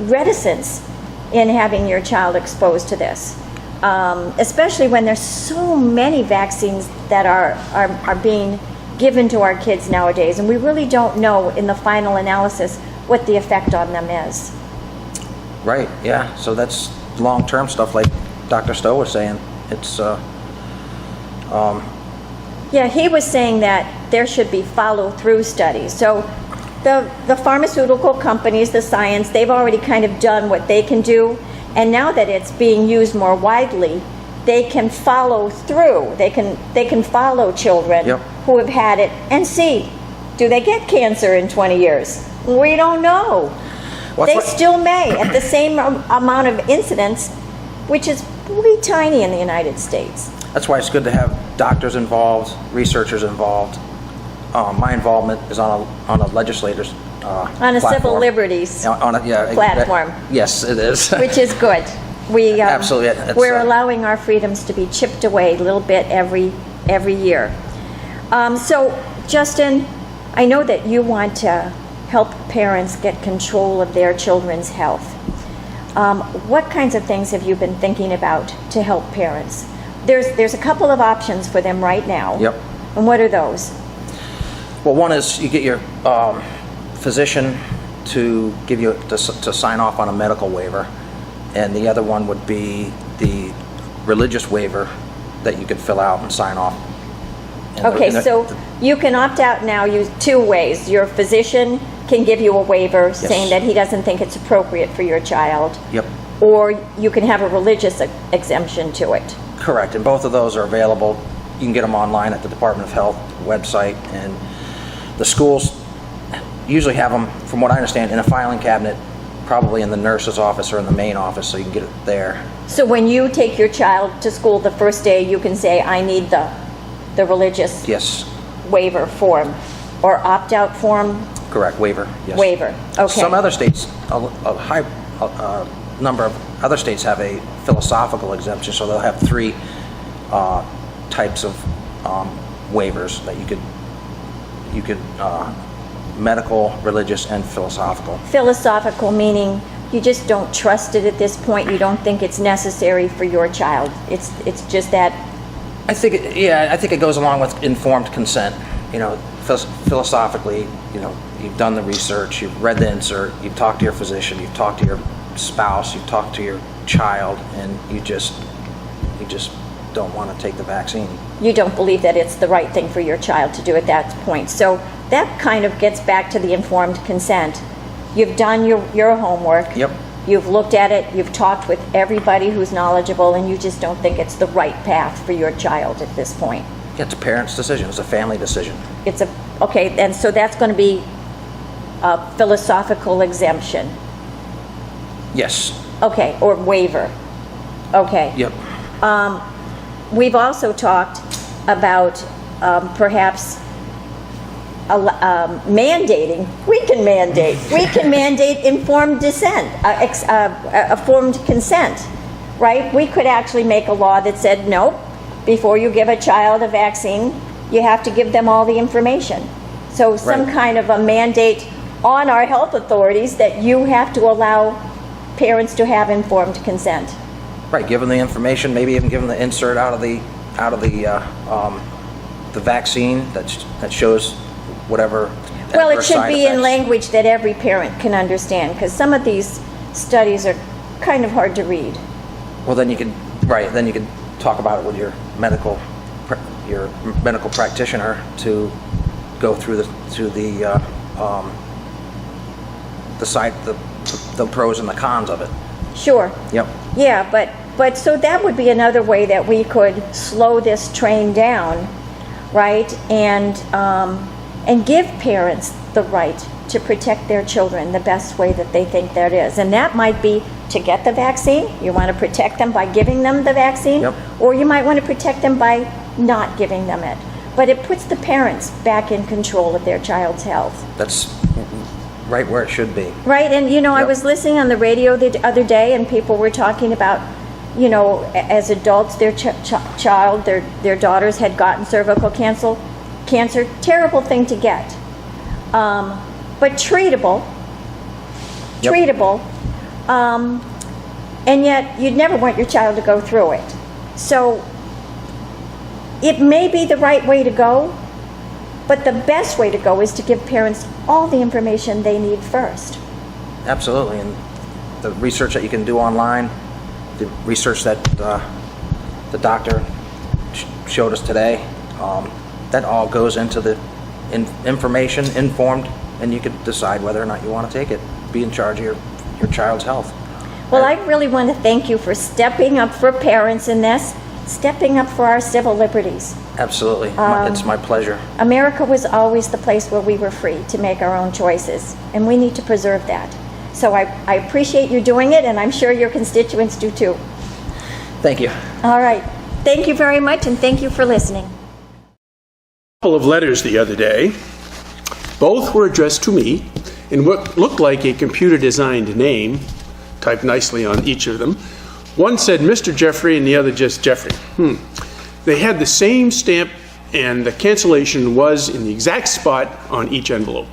reticence in having your child exposed to this. Especially when there's so many vaccines that are being given to our kids nowadays, and we really don't know in the final analysis what the effect on them is. Right, yeah, so that's long-term stuff like Dr. Stowe was saying. It's yeah, he was saying that there should be follow-through studies. So the pharmaceutical companies, the science, they've already kind of done what they can do, and now that it's being used more widely, they can follow through. They can follow children who have had it and see, do they get cancer in 20 years? We don't know. They still may, at the same amount of incidence, which is really tiny in the United States. That's why it's good to have doctors involved, researchers involved. My involvement is on a legislator's on a platform. Civil liberties platform. Yes, it is. Which is good. We absolutely. We're allowing our freedoms to be chipped away a little bit every year. So, Justin, I know that you want to help parents get control of their children's health. What kinds of things have you been thinking about to help parents? There's a couple of options for them right now. Yep. And what are those? Well, one is you get your physician to give you to sign off on a medical waiver, and the other one would be the religious waiver that you could fill out and sign off. Okay, so you can opt out now use two ways. Your physician can give you a waiver saying that he doesn't think it's appropriate for your child. Yep. Or you can have a religious exemption to it. Correct, and both of those are available. You can get them online at the Department of Health website, and the schools usually have them, from what I understand, in a filing cabinet, probably in the nurse's office or in the main office, so you can get it there. So when you take your child to school the first day, you can say, I need the religious waiver form or opt-out form? Correct, waiver, yes. Waiver, okay. Some other states, a high number of other states have a philosophical exemption, so they'll have three types of waivers that you could medical, religious, and philosophical. Philosophical meaning you just don't trust it at this point. You don't think it's necessary for your child. It's just that. I think it goes along with informed consent. You know, philosophically, you know, you've done the research, you've read the insert, you've talked to your physician, you've talked to your spouse, you've talked to your child, and you just don't want to take the vaccine. You don't believe that it's the right thing for your child to do at that point. So that kind of gets back to the informed consent. You've done your homework. Yep. You've looked at it. You've talked with everybody who's knowledgeable, and you just don't think it's the right path for your child at this point. It's a parent's decision. It's a family decision. Okay, and so that's going to be a philosophical exemption. Yes. Okay, or waiver. Okay. Yep. We've also talked about perhaps mandating. We can mandate informed informed consent, right? We could actually make a law that said, nope, before you give a child a vaccine, you have to give them all the information. So some kind of a mandate on our health authorities that you have to allow parents to have informed consent. Right, give them the information, maybe even give them the insert out of the vaccine that shows whatever. Well, it should be in language that every parent can understand, because some of these studies are kind of hard to read. Well, then you could talk about it with your medical practitioner to go through the pros and the cons of it. Sure. Yep. Yeah, but so that would be another way that we could slow this train down, right? And give parents the right to protect their children the best way that they think that is. And that might be to get the vaccine. You want to protect them by giving them the vaccine, or you might want to protect them by not giving them it. But it puts the parents back in control of their child's health. That's right where it should be. Right, and you know, I was listening on the radio the other day, and people were talking about, you know, as adults, their their daughters had gotten cervical cancer. Terrible thing to get, but treatable. And yet you'd never want your child to go through it. So it may be the right way to go, but the best way to go is to give parents all the information they need first. Absolutely, and the research that you can do online, the research that the doctor showed us today, that all goes into the information, informed, and you can decide whether or not you want to take it. Be in charge of your child's health. Well, I really want to thank you for stepping up for parents in this, stepping up for our civil liberties. Absolutely. It's my pleasure. America was always the place where we were free to make our own choices, and we need to preserve that. So I appreciate you doing it, and I'm sure your constituents do too. Thank you. All right. Thank you very much, and thank you for listening. A couple of letters the other day. Both were addressed to me in what looked like a computer-designed name, typed nicely on each of them. One said Mr. Jeffrey and the other just Jeffrey. They had the same stamp, and the cancellation was in the exact spot on each envelope.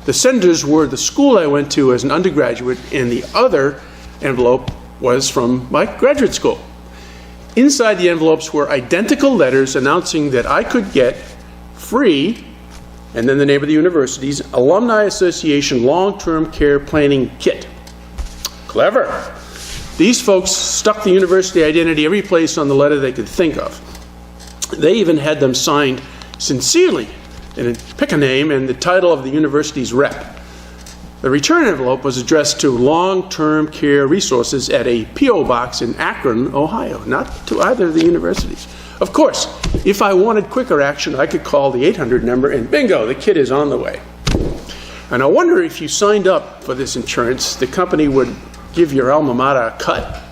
The senders were the school I went to as an undergraduate, and the other envelope was from my graduate school. Inside the envelopes were identical letters announcing that I could get free, and then the name of the university's Alumni Association Long-Term Care Planning Kit. Clever. These folks stuck the university identity every place on the letter they could think of. They even had them signed sincerely, and pick a name and the title of the university's rep. The return envelope was addressed to Long-Term Care Resources at a P.O. box in Akron, Ohio, not to either of the universities. Of course, if I wanted quicker action, I could call the 800 number and bingo, the kit is on the way. And I wonder if you signed up for this insurance, the company would give your alma mater a cut.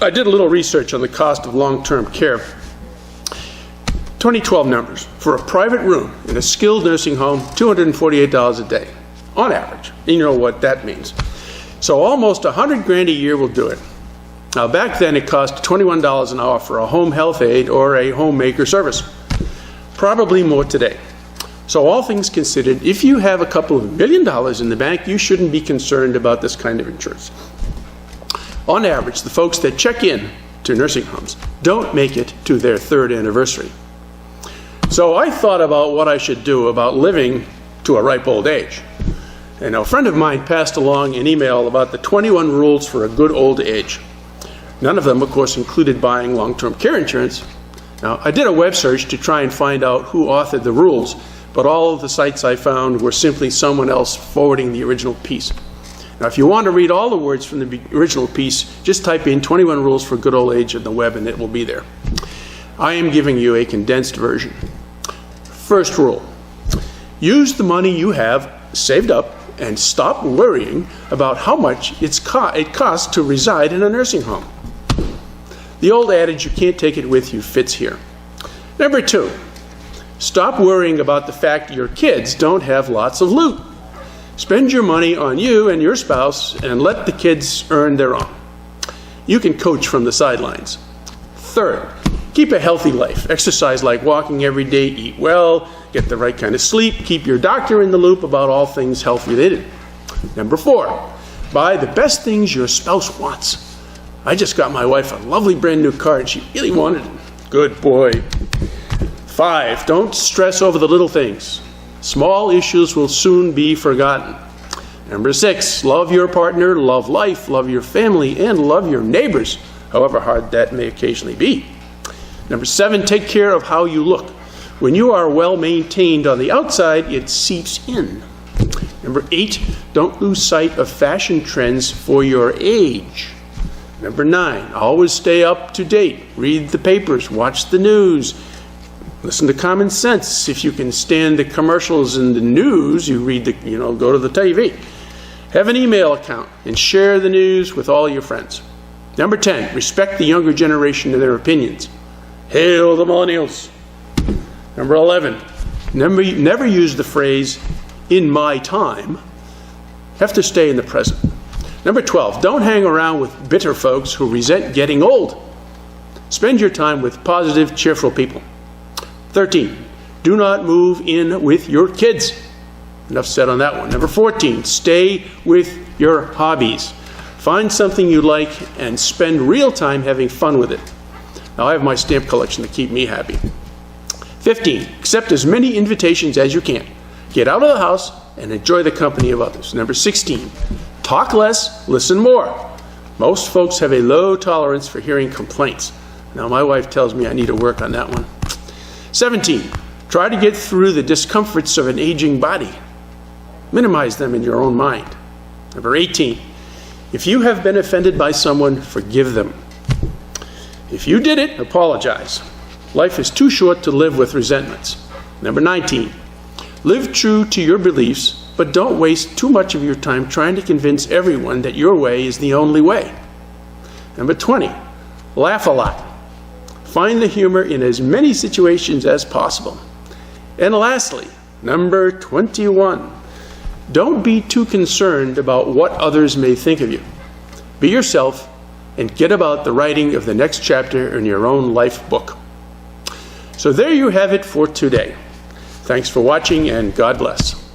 I did a little research on the cost of long-term care. 2012 numbers. For a private room in a skilled nursing home, $248 a day, on average. You know what that means. So almost $100,000 a year will do it. Now back then it cost $21 an hour for a home health aide or a homemaker service. Probably more today. So all things considered, if you have a couple of $1 million in the bank, you shouldn't be concerned about this kind of insurance. On average, the folks that check in to nursing homes don't make it to their 3rd anniversary. So I thought about what I should do about living to a ripe old age. And a friend of mine passed along an email about the 21 rules for a good old age. None of them, of course, included buying long-term care insurance. Now, I did a web search to try and find out who authored the rules, but all of the sites I found were simply someone else forwarding the original piece. Now, if you want to read all the words from the original piece, just type in 21 rules for good old age on the web and it will be there. I am giving you a condensed version. First rule, use the money you have saved up and stop worrying about how much it costs to reside in a nursing home. The old adage, you can't take it with you, fits here. Number 2, stop worrying about the fact your kids don't have lots of loot. Spend your money on you and your spouse and let the kids earn their own. You can coach from the sidelines. Third, keep a healthy life. Exercise like walking every day, eat well, get the right kind of sleep, keep your doctor in the loop about all things health related. Number 4, buy the best things your spouse wants. I just got my wife a lovely brand new car and she really wanted it. Good boy. 5, don't stress over the little things. Small issues will soon be forgotten. Number 6, love your partner, love life, love your family, and love your neighbors, however hard that may occasionally be. Number 7, take care of how you look. When you are well maintained on the outside, it seeps in. Number 8, don't lose sight of fashion trends for your age. Number 9, always stay up to date. Read the papers, watch the news, listen to Common Sense. If you can stand the commercials and the news, you read go to the TV. Have an email account and share the news with all your friends. Number 10, respect the younger generation and their opinions. Hail the millennials. Number 11, never use the phrase, in my time. Have to stay in the present. Number 12, don't hang around with bitter folks who resent getting old. Spend your time with positive, cheerful people. 13, do not move in with your kids. Enough said on that one. Number 14, stay with your hobbies. Find something you like and spend real time having fun with it. Now I have my stamp collection to keep me happy. 15, accept as many invitations as you can. Get out of the house and enjoy the company of others. Number 16, talk less, listen more. Most folks have a low tolerance for hearing complaints. Now my wife tells me I need to work on that one. 17, try to get through the discomforts of an aging body. Minimize them in your own mind. Number 18, if you have been offended by someone, forgive them. If you did it, apologize. Life is too short to live with resentments. Number 19, live true to your beliefs, but don't waste too much of your time trying to convince everyone that your way is the only way. Number 20, laugh a lot. Find the humor in as many situations as possible. And lastly, number 21, don't be too concerned about what others may think of you. Be yourself and get about the writing of the next chapter in your own life book. So there you have it for today. Thanks for watching and God bless.